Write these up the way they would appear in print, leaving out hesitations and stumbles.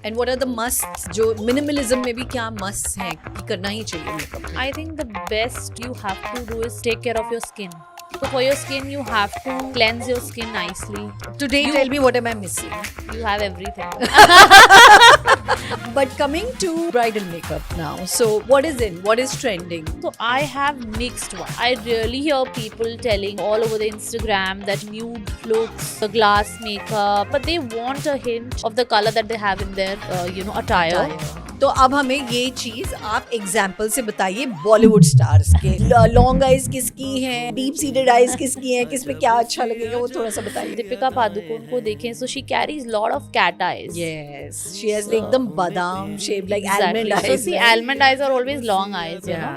And what are the must, जो minimalism में भी क्या मस्ट हैं कि करना ही चाहिए makeup? I think the best you have to do is take care of your skin. So for your skin, you have to cleanse your skin nicely. Today, You- tell me what am I missing? You have everything. But coming to bridal makeup now, so what is in? What is trending? So I have mixed one. I really hear people telling all over the Instagram that nude looks, the glass makeup, but they want a hint of the color that they have in their attire. तो अब हमें ये चीज आप example से बताइए Bollywood stars के। Long eyes किसकी हैं, डीप सीडेड आईज किसकी हैं, किस में क्या अच्छा लगेगा वो थोड़ा सा बताइए। दीपिका पादुकोण को देखें, so she carries lot of cat eyes. Yes, she has like एकदम बादाम shaped like Exactly. almond eyes. So see, right? almond eyes are always long eyes, you know.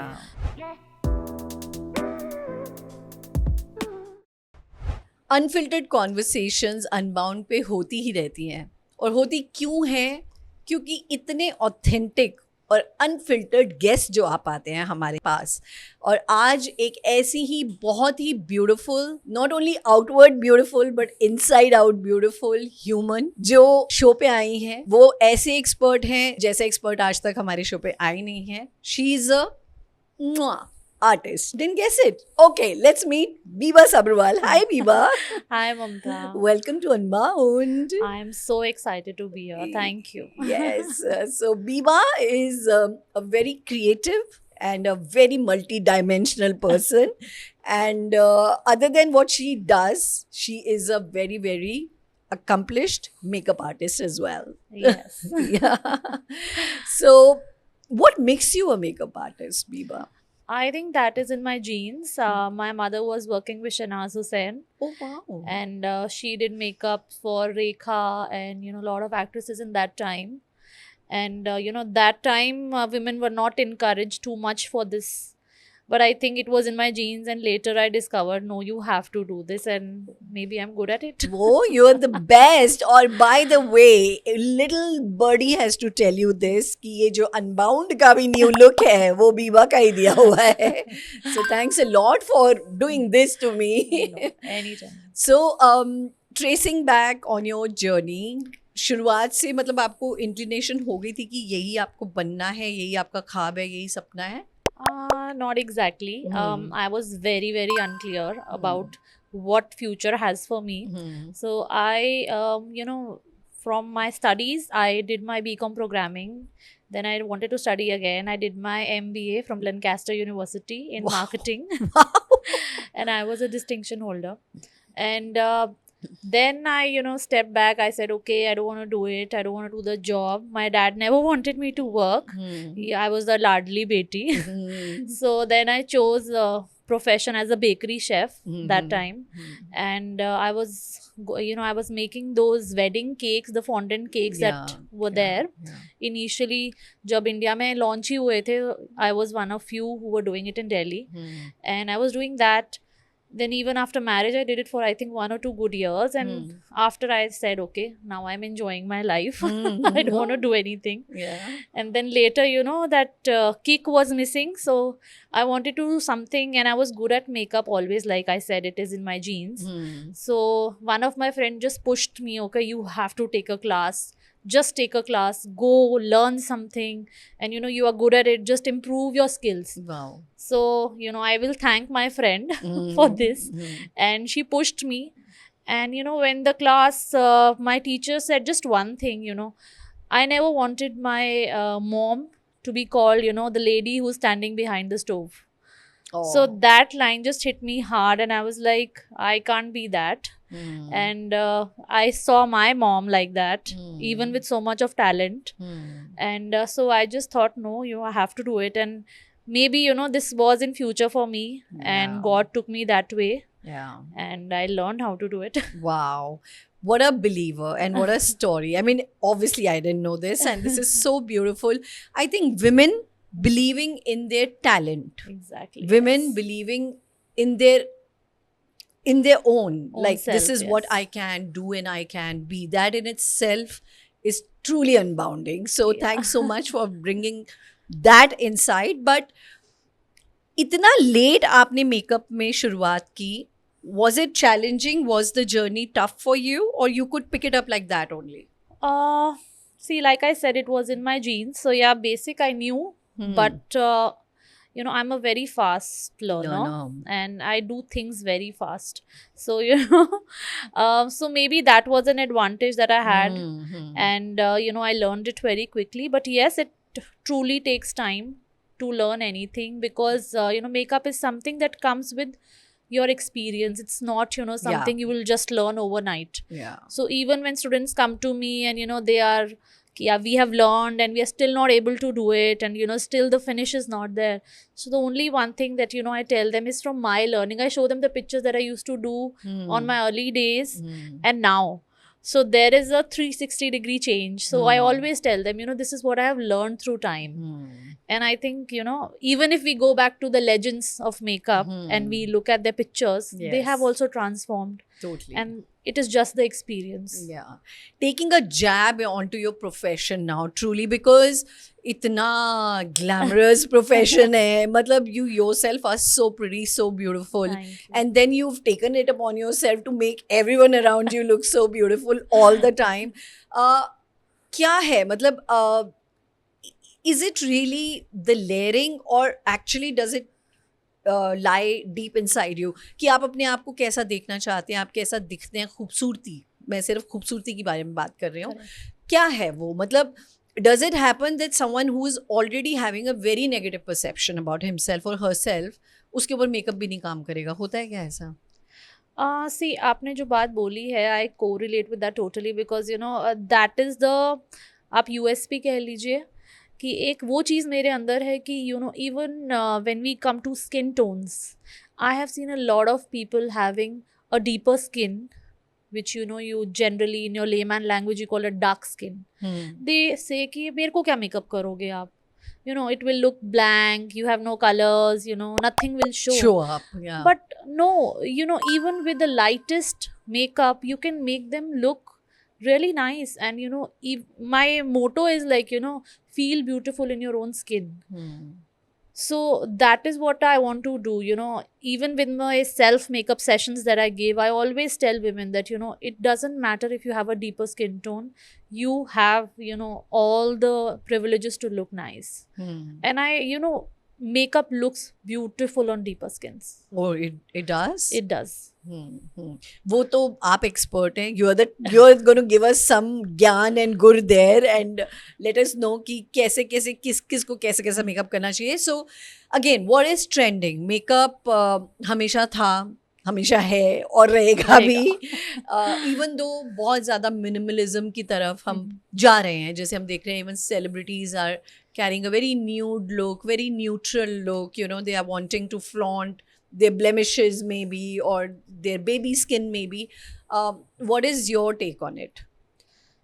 Unfiltered conversations unbound पे होती ही रहती हैं, और होती क्यों हैं? क्योंकि इतने ऑथेंटिक और अनफिल्टर्ड गेस्ट जो आ पाते हैं हमारे पास, और आज एक ऐसी ही बहुत ही beautiful, not only outward beautiful but inside out beautiful human जो शो पे आई हैं। वो ऐसे एक्सपर्ट हैं जैसे एक्सपर्ट आज तक हमारे शो पे आई नहीं है। She is a artist. Didn't guess it. Okay, let's meet Biba Sabharwal. Hi, Biba. Hi, Mamta. Welcome to Unbound. I am so excited to be here. Thank you. Yes. So Biba is a very creative and a very multi-dimensional person. And other than what she does, she is a very, very accomplished makeup artist as well. Yes. Yeah. So what makes you a makeup artist, Biba? I think that is in my genes. My mother was working with Shahnaz Hussain, Oh, wow. and she did makeup for Rekha and a lot of actresses in that time. And that time women were not encouraged too much for this. But I think it was in my genes, and later I discovered, no, you have to do this, and maybe I'm good at it. Oh, you're the best. Or by the way, little birdie has to tell you this कि ये जो Unbound का भी new look है वो बीबा का ही दिया हुआ है. So thanks a lot for doing this to me. No, anytime. So tracing back on your journey, शुरुआत से मतलब आपको इंक्लिनेशन हो गई थी कि यही आपको बनना है, यही आपका ख्वाब है, यही सपना है? Not exactly. I was very, very unclear about what future has for me. So I, from my studies, I did my BCom programming. Then I wanted to study again. I did my MBA from Lancaster University in marketing. And I was a distinction holder. And then I, stepped back. I said, okay, I don't want to do it. I don't want to do the job. My dad never wanted me to work. I was the ladli beti. So then I chose a profession as a bakery chef that time. And I was, I was making those wedding cakes, the fondant cakes that were there. Initially, जब India में launch ही हुए थे, I was one of few who were doing it in Delhi. And I was doing that. Then even after marriage, I did it for I think 1 or 2 good years. And after I said, okay, now I'm enjoying my life. I don't want to do anything. Yeah. And then later, that kick was missing. So I wanted to do something, and I was good at makeup always. Like I said, it is in my genes. So one of my friends just pushed me, okay, you have to take a class. Just take a class, go learn something, and you are good at it. Just improve your skills. Wow. So, I will thank my friend for this. And she pushed me. And, when the class, my teacher said just one thing, I never wanted my mom to be called, the lady who's standing behind the stove. Oh. So that line just hit me hard, and I was like, I can't be that. And I saw my mom like that, even with so much of talent. And so I just thought, no, I have to do it. And maybe, this was in future for me, and God took me that way. Yeah. And I learned how to do it. Wow. What a believer and what a story. I mean, obviously I didn't know this, and this is so beautiful. I think women believing in their talent. Exactly. Women yes. believing in their own like self, this is what yes. I can do and I can be. That in itself is truly unbounding. So thanks so much for bringing that insight. But इतना late आपने makeup में शुरुआत की, was it challenging? Was the journey tough for you, or you could pick it up like that only? See, like I said, it was in my genes. So yeah, basic I knew, but you know, I'm a very fast learner, and I do things very fast. So you know, so maybe that was an advantage that I had, and you know, I learned it very quickly. But yes, it truly takes time to learn anything, because you know, makeup is something that comes with your experience. It's not, you know, something you will just learn overnight. Yeah. So even when students come to me and, you know, they are, yeah, we have learned and we are still not able to do it, and, you know, still the finish is not there. So the only one thing that, you know, I tell them is from my learning. I show them the pictures that I used to do on my early days and now. So there is a 360-degree change. So I always tell them, you know, this is what I have learned through time. And I think, you know, even if we go back to the legends of makeup and we look at their pictures, they have also transformed. Totally. And it is just the experience. Yeah. Taking a jab onto your profession now, truly, because itna glamorous profession hai. Matlab, you yourself are so pretty, so beautiful. Thank you. And then you've taken it upon yourself to make everyone around you look so beautiful all the time. Kya hai? Matlab, is it really the layering, or actually does it lie deep inside you कि आप अपने आप को कैसा देखना चाहते हैं, आप कैसा दिखते हैं, खूबसूरती, मैं सिर्फ खूबसूरती के बारे में बात कर रही हूँ, क्या है वो? मतलब does it happen that someone who is already having a very negative perception about himself or herself, उसके ऊपर मेकअप भी नहीं काम करेगा? होता है क्या ऐसा? See, आपने जो बात बोली है, I correlate with that totally, because you know, that is the, आप USP कह लीजिए, कि एक वो चीज़ मेरे अंदर है कि you know, even when we come to skin tones, I have seen a lot of people having a deeper skin, which you know, you generally in your layman language you call it dark skin. They say कि मेरे को क्या makeup करोगे आप, you know, it will look blank, you have no colors, you know, nothing will show up. Yeah. But no, you know, even with the lightest makeup you can make them look really nice. And you know, my motto is like, you know, feel beautiful in your own skin. So that is what I want to do. You know, even with my self makeup sessions that I give, I always tell women that, you know, it doesn't matter if you have a deeper skin tone, you have, you know, all the privileges to look nice. And I, you know, makeup looks beautiful on deeper skins. Oh, it does? It does. वो तो आप expert हैं. you're going to give us some ज्ञान and गुर there and let us know कि कैसे कैसे किस को कैसे कैसा मेकअप करना चाहिए. So again, what is trending? Makeup हमेशा था, हमेशा है और रहेगा भी. इवन दो बहुत ज़्यादा मिनिमलिज्म की तरफ हम जा रहे हैं, जैसे हम देख रहे हैं even celebrities are carrying a very nude look, very neutral look, you know, they are wanting to flaunt their blemishes maybe, or their baby skin maybe. What is your take on it?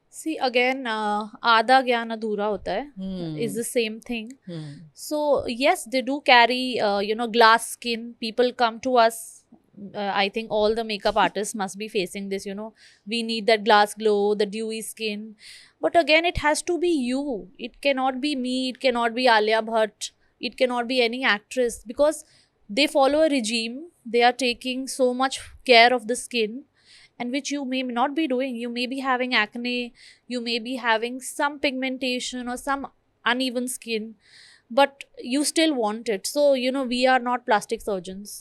See, again, आधा ज्ञान अधूरा होता है, is the same thing. So yes, they do carry, you know, glass skin. People come to us. I think all the makeup artists must be facing this, you know, we need that glass glow, the dewy skin. But again, it has to be you. It cannot be me. It cannot be Alia Bhatt. It cannot be any actress, because they follow a regime. They are taking so much care of the skin, and which you may not be doing. You may be having acne. You may be having some pigmentation or some uneven skin, but you still want it. So, you know, we are not plastic surgeons.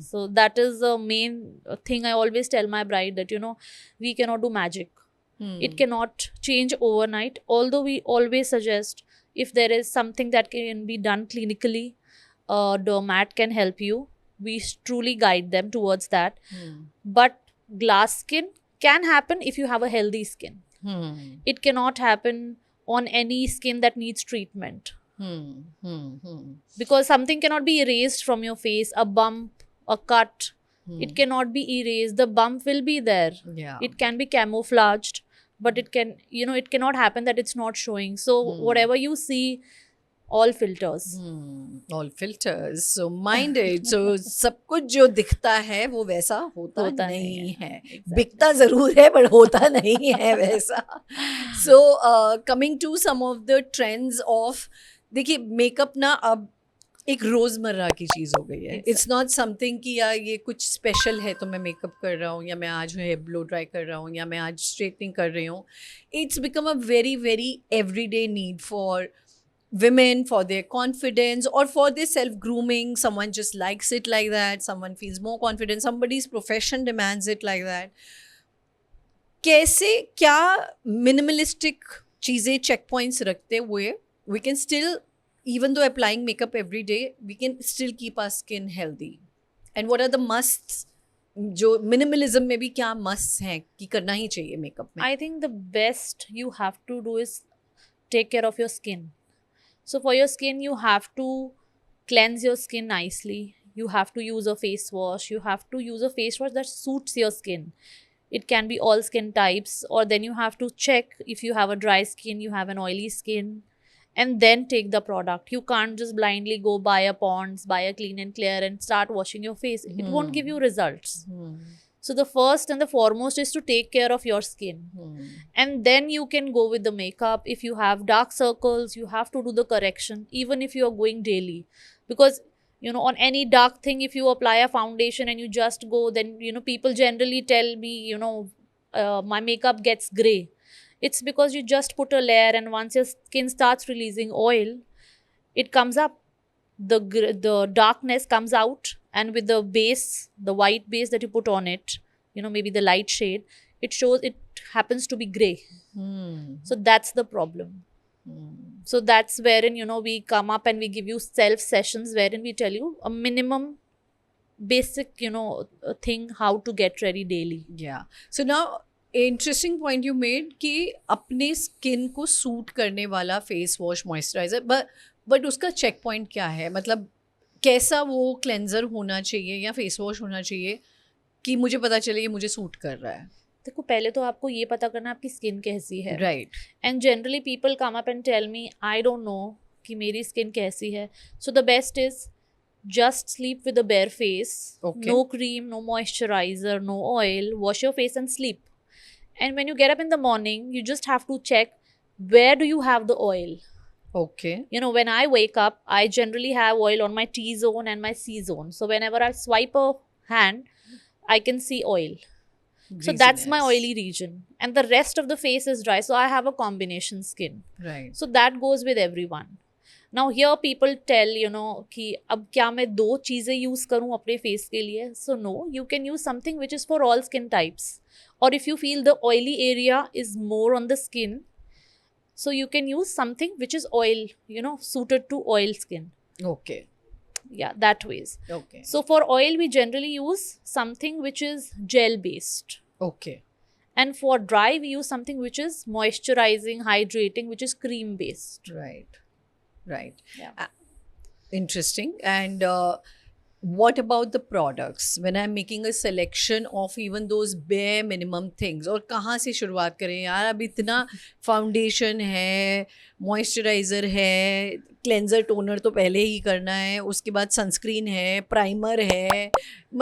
So that is the main thing I always tell my bride, that, you know, we cannot do magic. It cannot change overnight, although we always suggest, if there is something that can be done clinically, dermat can help you. We truly guide them towards that. But glass skin can happen if you have a healthy skin. It cannot happen on any skin that needs treatment. Because something cannot be erased from your face. A bump, a cut, it cannot be erased. The bump will be there. Yeah. It can be camouflaged, but it can, you know, it cannot happen that it's not showing. So whatever you see, all filters. All filters. So mind it. So सब कुछ जो दिखता है वो वैसा होता नहीं है. बिकता ज़रूर है पर होता नहीं है वैसा. So coming to some of the trends of, देखिए मेकअप ना अब एक रोजमर्रा की चीज़ हो गई है. इट्स नॉट समथिंग कि यार ये कुछ स्पेशल है तो मैं मेकअप कर रहा हूँ, या मैं आज हेयर ब्लो ड्राई कर रहा हूँ, या मैं आज स्ट्रेटनिंग कर रही हूँ. It's become a very very everyday need for women, for their confidence, or for their self grooming. Someone just likes it like that, someone feels more confident, somebody's profession demands it like that. कैसे, क्या minimalistic चीज़ें check points रखते हुए we can still, even though applying makeup every day, we can still keep our skin healthy? And what are the musts, जो minimalism में भी क्या must हैं कि करना ही चाहिए मेकअप में? I think the best you have to do is take care of your skin. So for your skin, you have to cleanse your skin nicely. You have to use a face wash. You have to use a face wash that suits your skin. It can be all skin types, or then you have to check if you have a dry skin, you have an oily skin, and then take the product. You can't just blindly go buy a Pond's, buy a Clean and Clear and start washing your face. It won't give you results. So the first and the foremost is to take care of your skin. And then you can go with the makeup. If you have dark circles, you have to do the correction, even if you are going daily. Because, you know, on any dark thing, if you apply a foundation and you just go, then, you know, people generally tell me, you know, my makeup gets gray. It's because you just put a layer, and once your skin starts releasing oil, it comes up. The darkness comes out, and with the base, the white base that you put on it, you know, maybe the light shade, it shows, it happens to be gray. So that's the problem. So that's wherein, you know, we come up and we give you self sessions wherein we tell you a minimum basic, you know, thing how to get ready daily. Yeah. So now, interesting point you made कि अपने skin को suit करने वाला face wash moisturiser, but उसका check point क्या है? मतलब कैसा वो क्लेंजर होना चाहिए या फेस वॉश होना चाहिए कि मुझे पता चले ये मुझे सूट कर रहा है? देखो, पहले तो आपको ये पता करना आपकी स्किन कैसी है. Right. And generally people come up and tell me, I don't know कि मेरी स्किन कैसी है. So the best is just sleep with a bare face. Okay. No cream, no moisturizer, no oil. Wash your face and sleep. And when you get up in the morning, you just have to check where do you have the oil. Okay. You know, when I wake up, I generally have oil on my T zone and my C zone. So whenever I swipe a hand, I can see oil. So that's my oily region. And the rest of the face is dry. So I have a combination skin. Right. So that goes with everyone. Now here people tell, you know, कि अब क्या मैं 2 चीज़ें use करूँ अपने face के लिए? So no, you can use something which is for all skin types. Or if you feel the oily area is more on the skin, so you can use something which is oil, you know, suited to oil skin. Okay. Yeah, that ways. Okay. So for oil, we generally use something which is gel based. Okay. And for dry, we use something which is moisturizing, hydrating, which is cream based. Right. Right. Yeah. Interesting. And what about the products? When I'm making a selection of even those bare minimum things, और कहाँ से शुरुआत करें यार? अब इतना foundation है, moisturiser है, क्लेंजर टोनर तो पहले ही करना है, उसके बाद सनस्क्रीन है, प्राइमर है,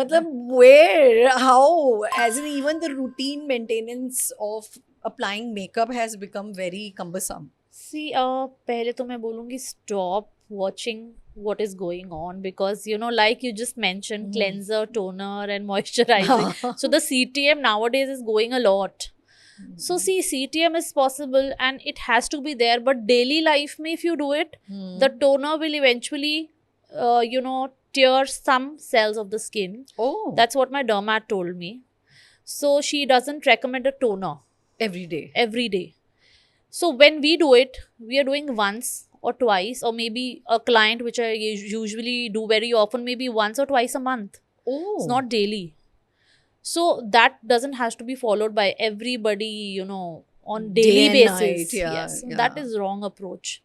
मतलब where, how, as in even the routine maintenance of applying makeup has become very cumbersome. See, पहले तो मैं बोलूँगी stop watching what is going on, because, you know, like you just mentioned, cleanser, toner and moisturizing. So the CTM nowadays is going a lot. So see, CTM is possible and it has to be there, but daily life में if you do it, the toner will eventually, you know, tear some cells of the skin. Oh. That's what my dermat told me. So she doesn't recommend a toner. Every day. Every day. So when we do it, we are doing once or twice, or maybe a client, which I usually do very often, maybe once or twice a month. Oh. It's not daily. So that doesn't has to be followed by everybody, you know, on daily and basis. night, yeah, Yes, yeah. that is wrong approach.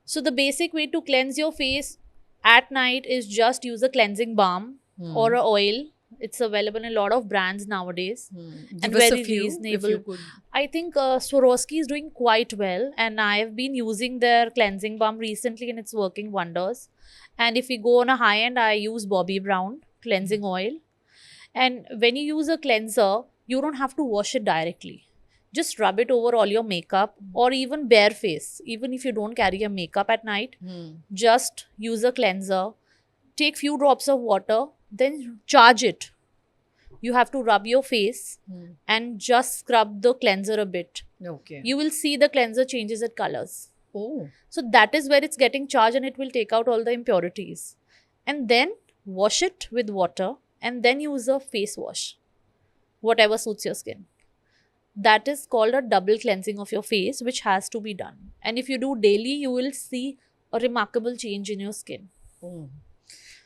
So the basic way to cleanse your face at night is just use a cleansing balm or a oil. It's available in a lot of brands nowadays. Give And us very a few, reasonable. if you could. I think Swarovski is doing quite well, and I have been using their cleansing balm recently, and it's working wonders. And if we go on a high end, I use Bobbi Brown cleansing oil. And when you use a cleanser, you don't have to wash it directly. just rub it over all your makeup, or even bare face. Even if you don't carry your makeup at night, just use a cleanser, take few drops of water, then charge it. You have to rub your face and just scrub the cleanser a bit. Okay. You will see the cleanser changes its colors. Oh. So that is where it's getting charged, and it will take out all the impurities. And then wash it with water, and then use a face wash, whatever suits your skin. That is called a double cleansing of your face, which has to be done. And if you do daily, you will see a remarkable change in your skin. Oh.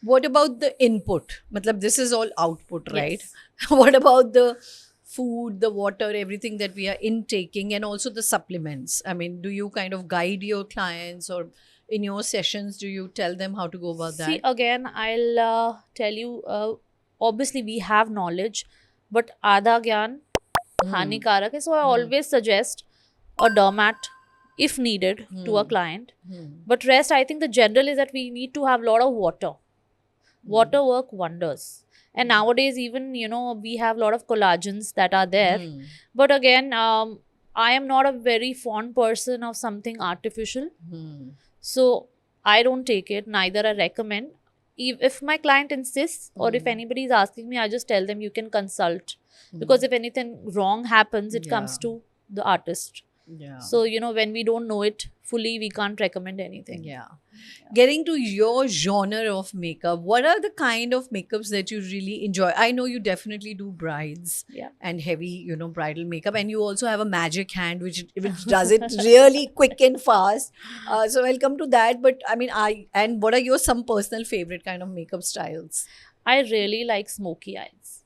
What about the input? Matlab, this is all output, right? Yes. What about the food, the water, everything that we are intaking, and also the supplements? I mean, do you kind of guide your clients, or in your sessions, do you tell them how to go about See, that? again, I'll tell you, obviously we have knowledge, but Adha Gyan Hanikarak hai. So I always suggest a dermat if needed to a client. But rest, I think the general is that we need to have a lot of water. Water work wonders. And nowadays, even, we have a lot of collagens that are there. But again, I am not a very fond person of something artificial. So I don't take it, neither I recommend. If my client insists, or if anybody is asking me, I just tell them you can consult. Because if anything wrong happens, it comes Yeah. to the artist. Yeah. So, when we don't know it fully, we can't recommend anything. Yeah. Getting to your genre of makeup, what are the kind of makeups that you really enjoy? I know you definitely do brides Yeah. and heavy, bridal makeup, and you also have a magic hand which does it really quick and fast. So I'll come to that. But I mean, and what are your some personal favorite kind of makeup styles? I really like smoky eyes.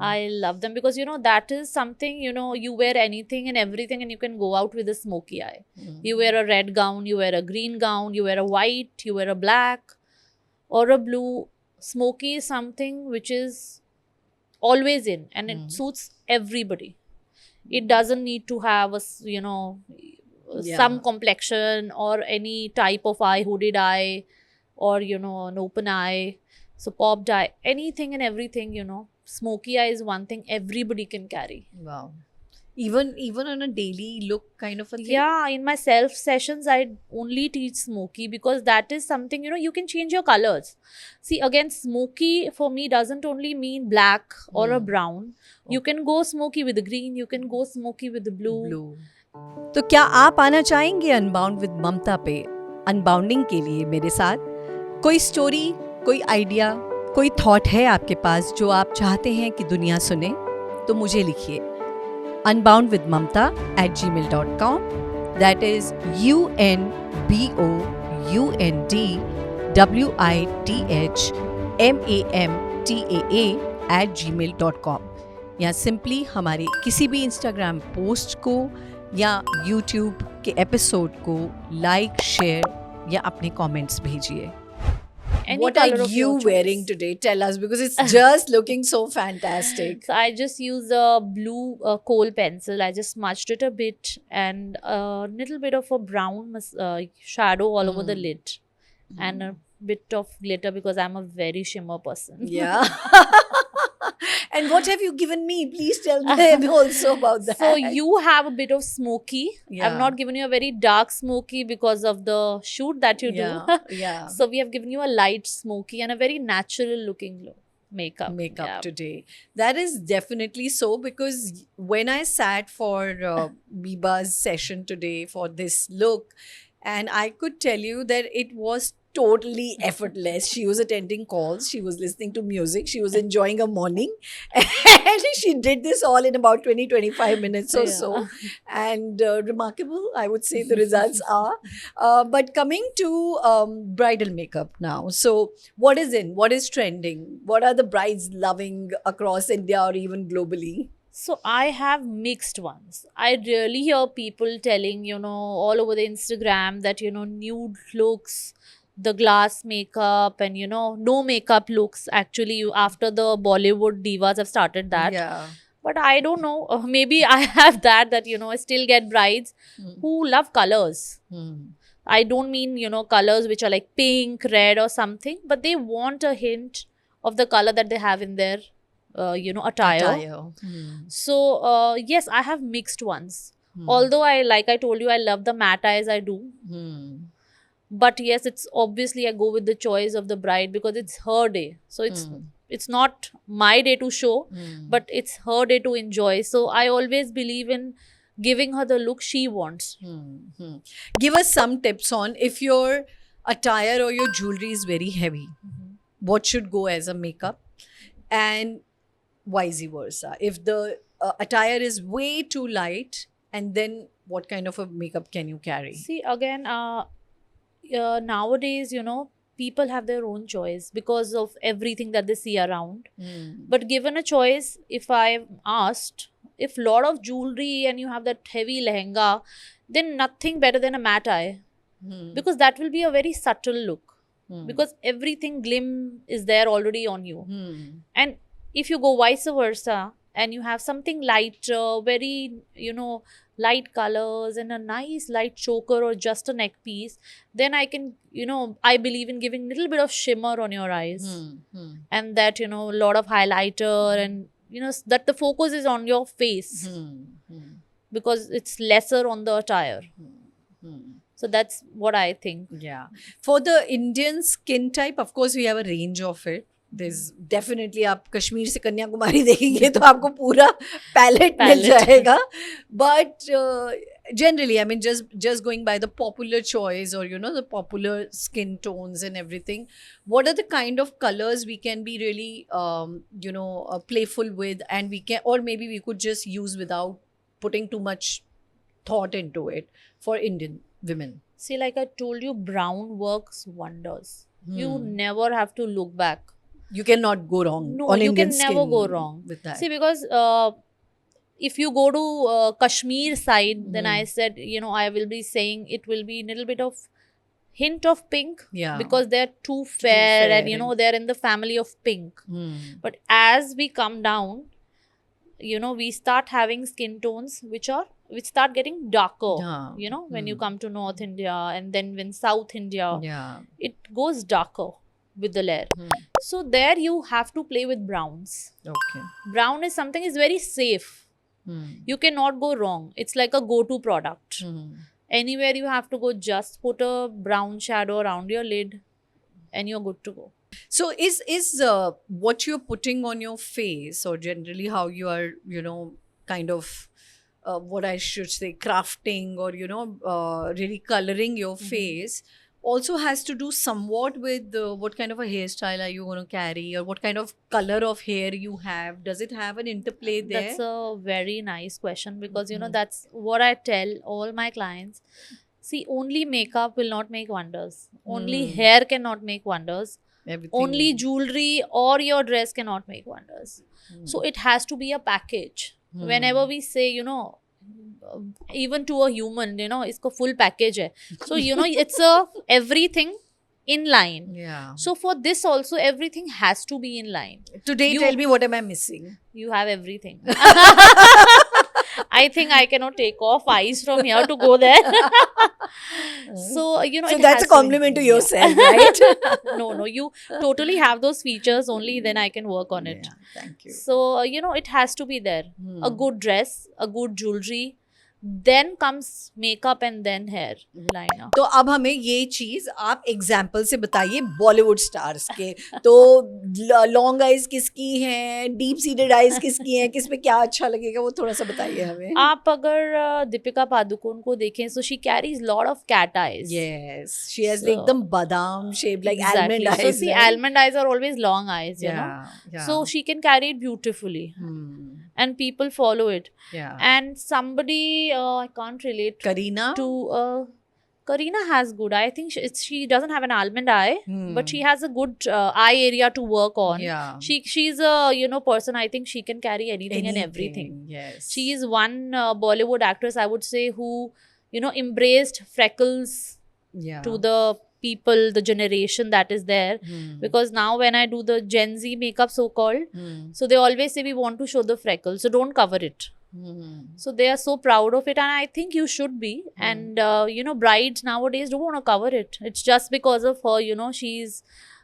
I love them because, that is something, you wear anything and everything and you can go out with a smoky eye. You wear a red gown, you wear a green gown, you wear a white, you wear a black or a blue. Smoky is something which is always in, and it suits everybody. It doesn't need to have some complexion or any type of eye, hooded eye, or, an open eye. So popped eye, anything and everything, smoky eye is one thing everybody can carry. Wow. Even on a daily look kind of a thing? Yeah, in my self sessions, I only teach smoky because that is something, you can change your colors. See, again, smoky for me doesn't only mean black or a brown. You can go smoky with the green, you can go smoky with the blue. तो क्या आप आना चाहेंगे unbound with ममता पे अनबाउंडिंग के लिए मेरे साथ? कोई स्टोरी, कोई आइडिया, कोई थॉट है आपके पास जो आप चाहते हैं कि दुनिया सुने, तो मुझे लिखिए unboundwithmamta@gmail.com. That is unboundwithmamta@gmail.com. या सिंपली हमारे किसी भी इंस्टाग्राम पोस्ट को या यूट्यूब के एपिसोड को लाइक, शेयर या अपने कमेंट्स भेजिए. Any What color are of you your choice. wearing today? Tell us, because it's just looking so fantastic. So I just use a blue kohl pencil. I just smudged it a bit and a little bit of a brown shadow all over the lid and a bit of glitter because I'm a very shimmer person. Yeah. And what have you given me? Please tell them also about that. So you have a bit of smoky. Yeah. I've not given you a very dark smoky because of the shoot that you do. Yeah. So we have given you a light smoky and a very natural looking makeup. Yeah. Today. That is definitely so, because when I sat for Biba's session today for this look, and I could tell you that it was totally effortless. She was attending calls, she was listening to music, she was enjoying her morning, and she did this all in about 20-25 minutes or so. And remarkable, I would say the results are. But coming to bridal makeup now. So what is in? What is trending? What are the brides loving across India or even globally? So I have mixed ones. I really hear people telling, all over the Instagram that, nude looks, the glass makeup and, no makeup looks. Actually, after the Bollywood divas have started that. Yeah. But I don't know. Maybe I have that, I still get brides who love colors. I don't mean, colors which are like pink, red or something, but they want a hint of the color that they have in their attire. So yes, I have mixed ones. Although I told you, I love the matte eyes, I do. But yes, it's obviously I go with the choice of the bride because it's her day. So it's not my day to show, but it's her day to enjoy. So I always believe in giving her the look she wants. Give us some tips on if your attire or your jewelry is very heavy, what should go as a makeup, and vice versa. If the attire is way too light, and then what kind of a makeup can you carry? See, again, nowadays, people have their own choice because of everything that they see around. But given a choice, if I'm asked, if lot of jewelry and you have that heavy lehenga, then nothing better than a matte eye. Because that will be a very subtle look. Because everything glim is there already on you. And if you go vice versa and you have something light, very, light colors and a nice light choker or just a neck piece, then I can, I believe in giving a little bit of shimmer on your eyes. And that, a lot of highlighter and, that the focus is on your face. Because it's lesser on the attire. So that's what I think. Yeah. For the Indian skin type, of course, we have a range of it. There's definitely, आप कश्मीर से कन्याकुमारी देखेंगे तो आपको पूरा palette मिल जाएगा. But generally, I mean, just going by the popular choice or, the popular skin tones and everything, what are the kind of colors we can be really, playful with, and we can, or maybe we could just use without putting too much thought into it for Indian women? See, like I told you, brown works wonders. You never have to look back. You cannot go wrong. No, on you Indian can never skin go wrong with that. See, because if you go to Kashmir side, then I said, I will be saying it will be a little bit of hint of pink. Yeah. Because they're too fair and, they're in the family of pink. But as we come down, we start having skin tones which start getting darker. When you come to North India, and then when South India, it goes darker with the layer. So there you have to play with browns. Okay. Brown is something is very safe. You cannot go wrong. It's like a go-to product. Anywhere you have to go, just put a brown shadow around your lid and you're good to go. So is what you're putting on your face, or generally how you are, kind of what I should say, crafting or, really coloring your face, also has to do somewhat with what kind of a hairstyle are you going to carry, or what kind of color of hair you have. Does it have an interplay there? That's a very nice question, because, that's what I tell all my clients. See, only makeup will not make wonders. Only hair cannot make wonders. Everything. Only jewelry or your dress cannot make wonders. So it has to be a package. Whenever we say, even to a human, isko full package hai. So, it's a everything in line. Yeah. So for this also, everything has to be in line. Today, tell me, what am I missing? You have everything. I think I cannot take off eyes from here to go there. So, so that's a compliment to yourself, right? No, you totally have those features, only then I can work on it. Yeah, thank you. So, it has to be there. A good dress, a good jewelry, then comes makeup and then hair liner. तो अब हमें ये चीज आप example से बताइए Bollywood stars के. तो लॉन्ग आइज किसकी हैं, डीप सीडेड आइज किसकी हैं, किस पे क्या अच्छा लगेगा, वो थोड़ा सा बताइए हमें. आप अगर दीपिका पादुकोण को देखें, so she carries lot of cat eyes. Yes, she has like एकदम बादाम shaped, like almond eyes. So see, almond eyes are always long eyes, you know. Yeah. So she can carry it beautifully. And people follow it. Yeah. And somebody, I can't relate Kareena to. Kareena has good. I think she doesn't have an almond eye, but she has a good eye area to work on. Yeah. She's a person. I think she can carry anything and everything. Yes. She is one Bollywood actress, I would say, who embraced freckles to the people, the generation that is there. Because now when I do the Gen Z makeup, so-called, so they always say we want to show the freckles, so don't cover it. So they are so proud of it, and I think you should be. And brides nowadays don't want to cover it. It's just because of her, she's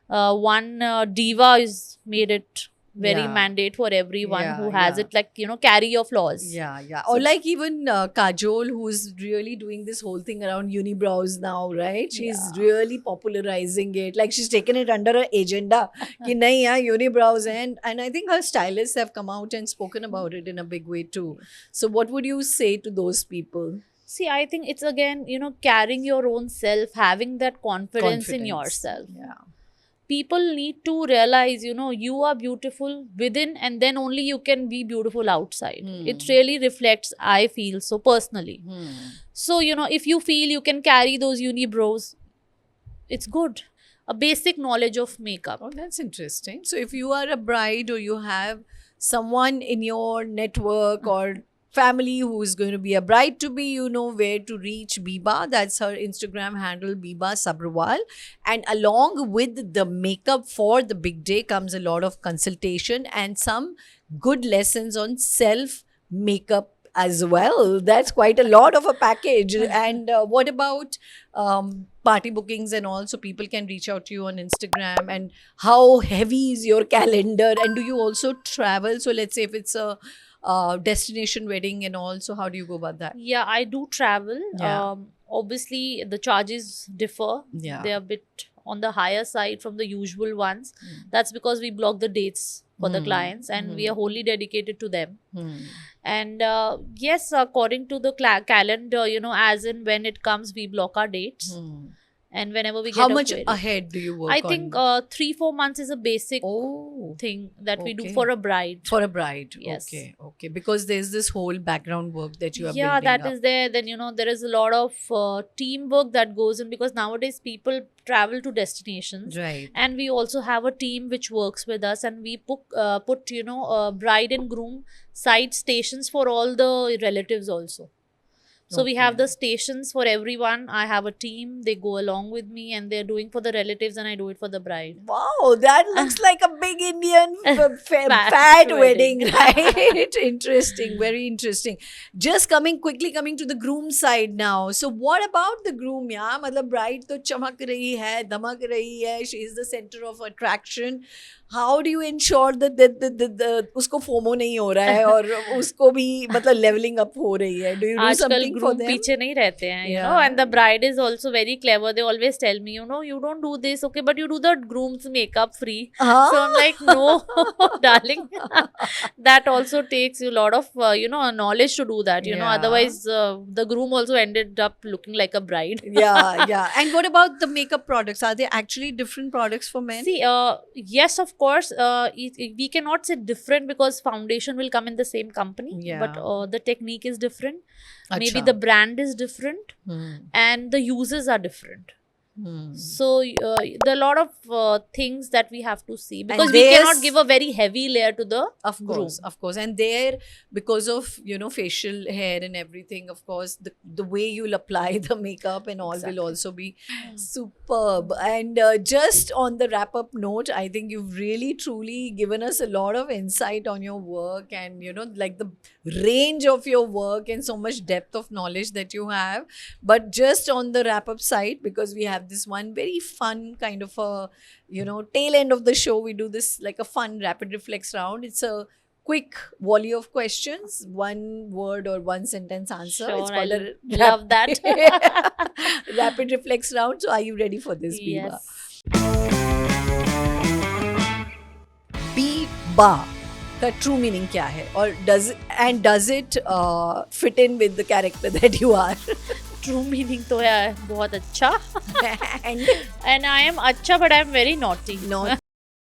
one diva is made it very Yeah. mandate for everyone Yeah, who has yeah. it, like, you know, carry your flaws. Yeah, yeah. So Or it's- like even Kajol, who's really doing this whole thing around unibrows now, right? She's Yeah. really popularizing it. Like she's taken it under her agenda. Ki nahi, yeah, unibrows. And I think her stylists have come out and spoken about it in a big way too. So what would you say to those people? See, I think it's again, you know, carrying your own self, having that confidence in yourself. Yeah. People need to realize, you know, you are beautiful within, and then only you can be beautiful outside. It really reflects, I feel so personally. So, you know, if you feel you can carry those unibrows, it's good. A basic knowledge of makeup. Oh, that's interesting. So if you are a bride or you have someone in your network or family who is going to be a bride to be, you know where to reach Biba. That's her Instagram handle, Biba Sabrawal. And along with the makeup for the big day comes a lot of consultation and some good lessons on self makeup as well. That's quite a lot of a package. And what about party bookings and all? So people can reach out to you on Instagram. And how heavy is your calendar? And do you also travel? So let's say if it's a destination wedding and all, so how do you go about that? Yeah, I do travel. Yeah. Obviously, the charges differ. Yeah. They're a bit on the higher side from the usual ones. That's because we block the dates for the clients, and we are wholly dedicated to them. And yes, according to the calendar, you know, as in when it comes, we block our dates. And whenever we get How a much query. ahead do you work I on? think 3-4 months is a basic Oh, thing that we do okay. for a bride. for a bride. Yes. Okay, okay. Because there's this whole background work that you are Yeah, building that up. is there. Then, you know, there is a lot of teamwork that goes in, because nowadays people travel to destinations. Right. And we also have a team which works with us, and we put you know, bride and groom side stations for all the relatives also. So we have Okay. the stations for everyone. I have a team. They go along with me, and they're doing for the relatives, and I do it for the bride. Wow, that looks like a big Indian Fat fad wedding, wedding. right? Interesting, very interesting. Just quickly coming to the groom side now. So what about the groom? Yeah, मतलब bride तो चमक रही है, धमक रही है. She is the center of attraction. How do you ensure that उसको FOMO नहीं हो रहा है और उसको भी मतलब leveling up हो रही है? Do you do आजकल something for groom them? पीछे नहीं रहते हैं, you know, Yeah. and the bride is also very clever. They always tell me, you know, you don't do this, okay, but you do the groom's makeup free. Huh? So I'm like, no, darling. That also takes you a lot of, you know, knowledge to do that, you know. Yeah. Otherwise, the groom also ended up looking like a bride. Yeah, yeah. And what about the makeup products? Are they actually different products for men? See, yes, of course, we cannot say different because foundation will come in the same company. Yeah. But the technique is different. Maybe Acha. the brand is different, and the uses are different. So there are a lot of things that we have to see, because we there's- cannot give a very heavy layer to the Of course, groom. of course. And there, because of, you know, facial hair and everything, of course, the way you'll apply the makeup and all Exactly. will also be superb. And just on the wrap-up note, I think you've really, truly given us a lot of insight on your work and, you know, like the range of your work and so much depth of knowledge that you have. But just on the wrap-up side, because we have this one very fun kind of a, you know, tail end of the show, we do this like a fun rapid reflex round. It's a quick volley of questions, one word or one sentence answer. Sure, It's called I a love that. rapid reflex round. So are you ready for this, Biba? Yes. Biba का true meaning क्या है? और does it fit in with the character that you are? True meaning तो है बहुत अच्छा. And And I am अच्छा, but I am very naughty. naughty.